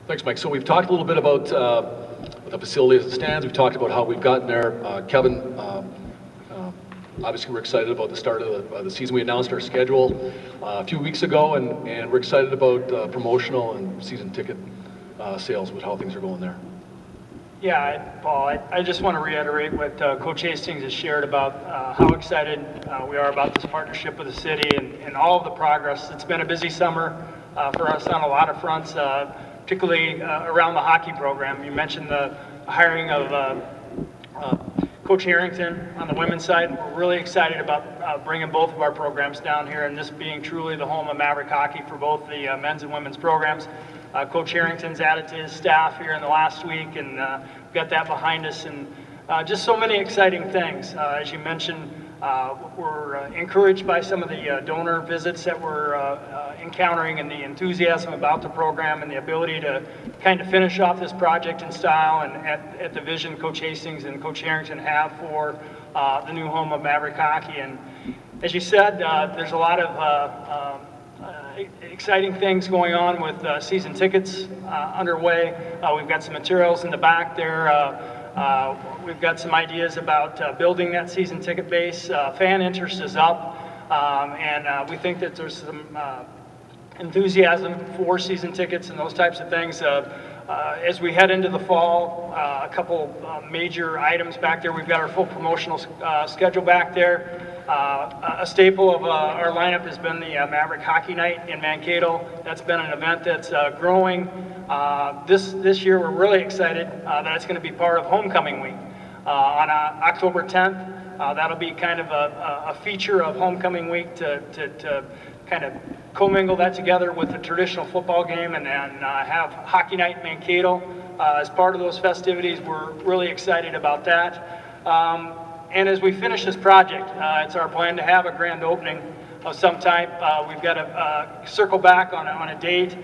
Thanks, Mike. So we've talked a little bit about the facility as it stands. We've talked about how we've gotten there. Kevin, obviously we're excited about the start of the season. We announced our schedule a few weeks ago, and we're excited about promotional and season ticket sales with how things are going there. Yeah, Paul, I just want to reiterate what Coach Hastings has shared about how excited we are about this partnership with the city and all of the progress. It's been a busy summer for us on a lot of fronts, particularly around the hockey program. You mentioned the hiring of Coach Harrington on the women's side. We're really excited about bringing both of our programs down here and this being truly the home of Maverick hockey for both the men's and women's programs. Coach Harrington's added to his staff here in the last week, and we've got that behind us, and just so many exciting things. As you mentioned, we're encouraged by some of the donor visits that we're encountering and the enthusiasm about the program and the ability to kind of finish off this project in style and at the vision Coach Hastings and Coach Harrington have for the new home of Maverick hockey. And as you said, there's a lot of exciting things going on with season tickets underway. We've got some materials in the back there. We've got some ideas about building that season ticket base. Fan interest is up, and we think that there's some enthusiasm for season tickets and those types of things. As we head into the fall, a couple major items back there. We've got our full promotional schedule back there. A staple of our lineup has been the Maverick Hockey Night in Mankato. That's been an event that's growing. This year we're really excited that it's going to be part of Homecoming Week. On October 10th, that'll be kind of a feature of Homecoming Week to kind of commingle that together with the traditional football game and have Hockey Night in Mankato as part of those festivities. We're really excited about that. And as we finish this project, it's our plan to have a grand opening of some type. We've got to circle back on a date,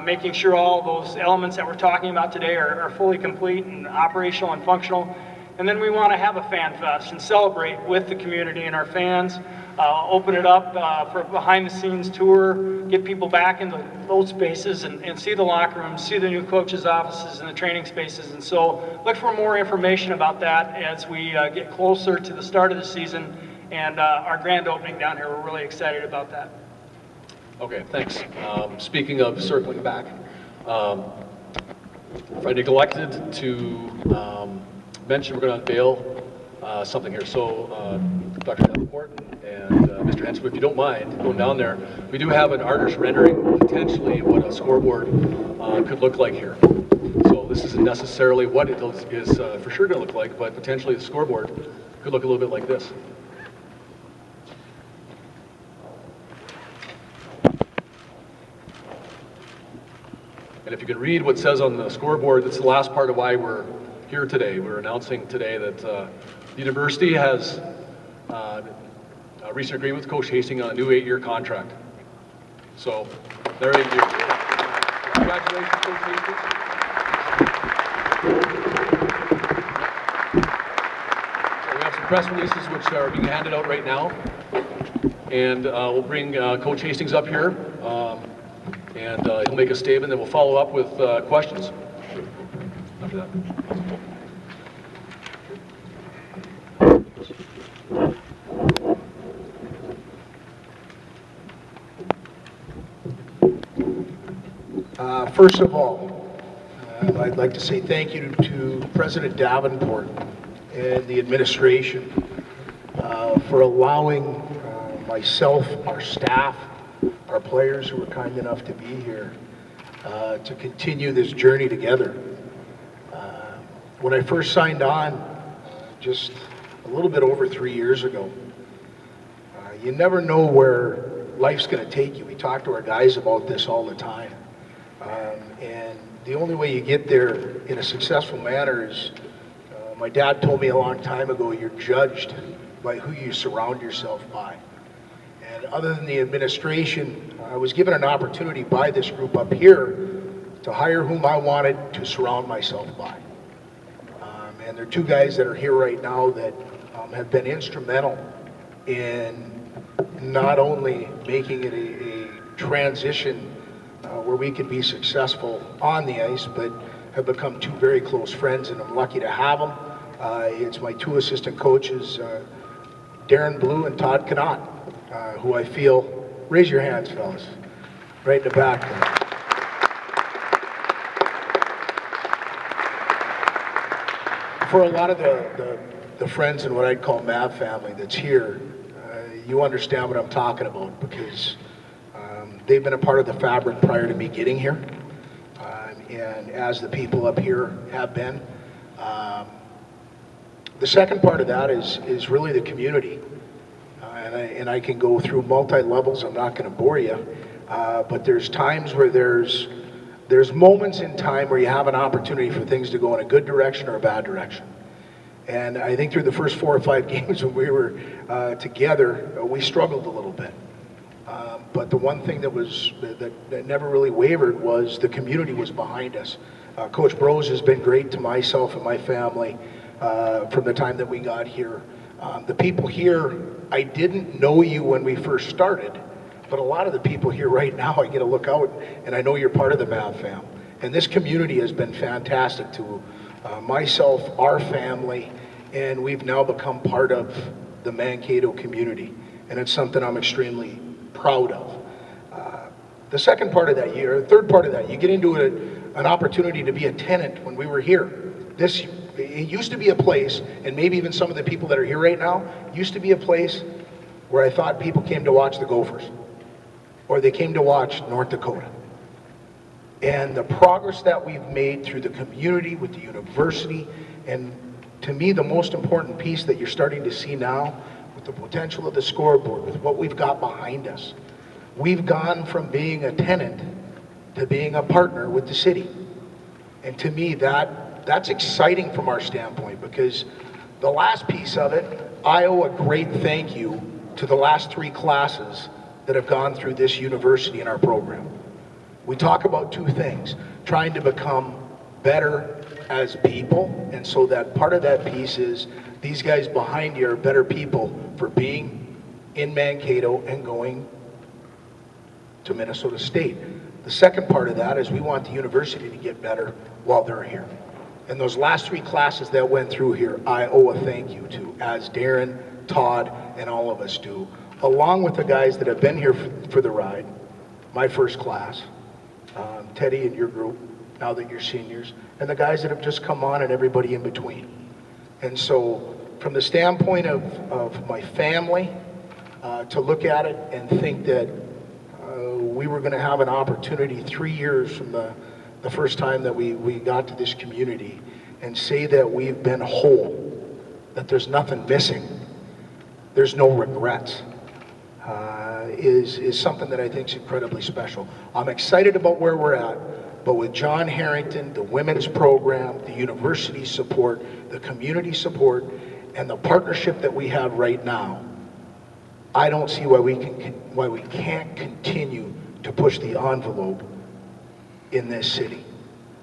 making sure all those elements that we're talking about today are fully complete and operational and functional. And then we want to have a fan fest and celebrate with the community and our fans, open it up for a behind-the-scenes tour, get people back into those spaces and see the locker rooms, see the new coaches' offices and the training spaces. And so look for more information about that as we get closer to the start of the season and our grand opening down here. We're really excited about that. Okay, thanks. Speaking of circling back, if I neglected to mention, we're going to unveil something here. So Dr. Davenport and Mr. Henson, if you don't mind going down there, we do have an artist rendering potentially what a scoreboard could look like here. So this isn't necessarily what it is for sure going to look like, but potentially the scoreboard could look a little bit like this. And if you can read what says on the scoreboard, that's the last part of why we're here today. We're announcing today that the university has a recent agreement with Coach Hastings on a new 8-year contract. So, there you go. Congratulations, Coach Hastings. So we have some press releases which are being handed out right now. And we'll bring Coach Hastings up here. And he'll make a statement, then we'll follow up with questions after that. First of all, I'd like to say thank you to President Davenport and the administration for allowing myself, our staff, our players who were kind enough to be here to continue this journey together. When I first signed on, just a little bit over 3 years ago, you never know where life's going to take you. We talk to our guys about this all the time. And the only way you get there in a successful manner is, my dad told me a long time ago, you're judged by who you surround yourself by. And other than the administration, I was given an opportunity by this group up here to hire whom I wanted to surround myself by. And there are two guys that are here right now that have been instrumental in not only making it a transition where we could be successful on the ice, but have become two very close friends, and I'm lucky to have them. It's my two assistant coaches, Darren Blue and Todd Connaught, who I feel, raise your hands, fellas, right in the back there. For a lot of the friends and what I'd call Mav family that's here, you understand what I'm talking about, because they've been a part of the fabric prior to me getting here, and as the people up here have been. The second part of that is really the community, and I can go through multi-levels. I'm not going to bore you, but there's times where there's moments in time where you have an opportunity for things to go in a good direction or a bad direction. And I think through the first 4 or 5 games when we were together, we struggled a little bit. But the one thing that never really wavered was the community was behind us. Coach Brose has been great to myself and my family from the time that we got here. The people here, I didn't know you when we first started, but a lot of the people here right now, I get to look out and I know you're part of the Mav fam. And this community has been fantastic to myself, our family, and we've now become part of the Mankato community. And it's something I'm extremely proud of. The second part of that year, third part of that, you get into an opportunity to be a tenant when we were here. It used to be a place, and maybe even some of the people that are here right now, used to be a place where I thought people came to watch the Gophers, or they came to watch North Dakota. And the progress that we've made through the community, with the university, and to me, the most important piece that you're starting to see now, with the potential of the scoreboard, with what we've got behind us, we've gone from being a tenant to being a partner with the city. And to me, that's exciting from our standpoint, because the last piece of it, I owe a great thank you to the last 3 classes that have gone through this university in our program. We talk about 2 things, trying to become better as people, and so that part of that piece is these guys behind you are better people for being in Mankato and going to Minnesota State. The second part of that is we want the university to get better while they're here. And those last 3 classes that went through here, I owe a thank you to, as Darren, Todd, and all of us do, along with the guys that have been here for the ride, my first class, Teddy and your group, now that you're seniors, and the guys that have just come on and everybody in between. And so from the standpoint of my family, to look at it and think that we were going to have an opportunity 3 years from the first time that we got to this community and say that we've been whole, that there's nothing missing, there's no regrets, is something that I think is incredibly special. I'm excited about where we're at, but with John Harrington, the women's program, the university support, the community support, and the partnership that we have right now, I don't see why we can't continue to push the envelope in this city,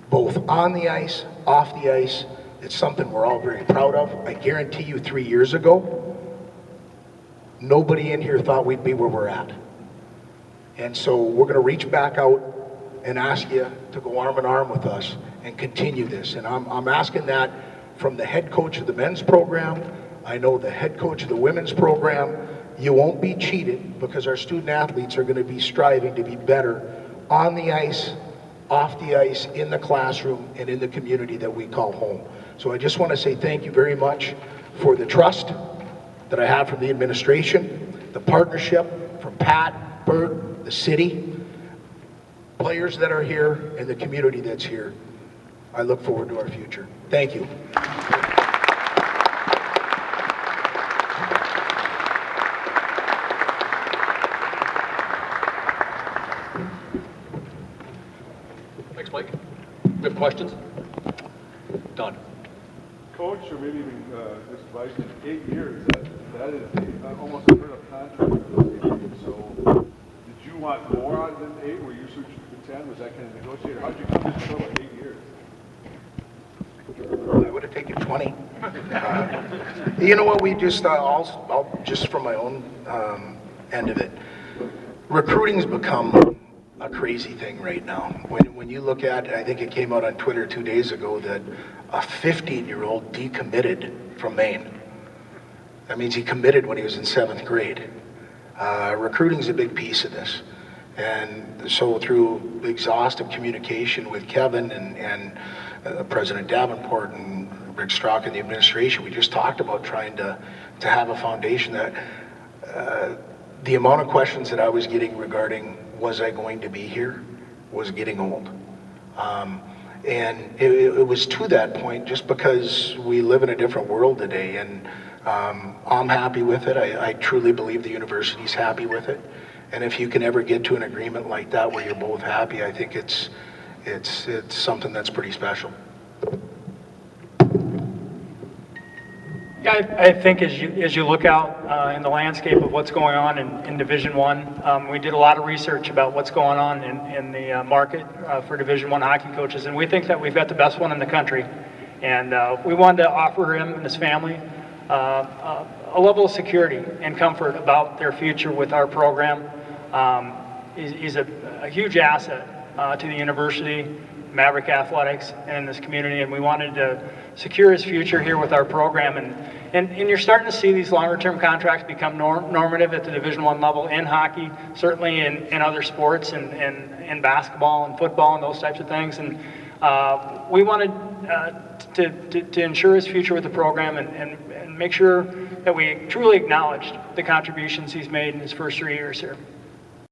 both on the ice, off the ice. It's something we're all very proud of. I guarantee you 3 years ago, nobody in here thought we'd be where we're at. And so we're going to reach back out and ask you to go arm in arm with us and continue this. And I'm asking that from the head coach of the men's program. I know the head coach of the women's program. You won't be cheated, because our student athletes are going to be striving to be better on the ice, off the ice, in the classroom, and in the community that we call home. So I just want to say thank you very much for the trust that I have from the administration, the partnership from Pat, Bert, the city, players that are here, and the community that's here. I look forward to our future. Thank you. Thanks, Mike. We have questions? Don. Coach, or maybe even this vice, in 8 years, that is almost a of contract for those 8 years. So did you want more out than 8? Were you switching to 10? Was that kind of negotiated? How did you come to this total 8 years? I would have taken 20. You know what, we just, I'll just from my own end of it, recruiting's become a crazy thing right now. When you look at, I think it came out on Twitter 2 days ago that a 15-year-old decommitted from Maine. That means he committed when he was in 7th grade. Recruiting is a big piece of this. And so through exhaustive communication with Kevin and President Davenport and Rick Strock and the administration, we just talked about trying to have a foundation that the amount of questions that I was getting regarding was I going to be here was getting old. And it was to that point just because we live in a different world today, and I'm happy with it. I truly believe the university's happy with it. And if you can ever get to an agreement like that where you're both happy, I think it's something that's pretty special. Yeah, I think as you look out in the landscape of what's going on in Division I, we did a lot of research about what's going on in the market for Division I hockey coaches, and we think that we've got the best one in the country. And we wanted to offer him and his family a level of security and comfort about their future with our program. He's a huge asset to the university, Maverick athletics, and this community, and we wanted to secure his future here with our program. And you're starting to see these longer-term contracts become normative at the Division I level in hockey, certainly in other sports, and in basketball and football and those types of things. And we wanted to ensure his future with the program and make sure that we truly acknowledged the contributions he's made in his first 3 years here.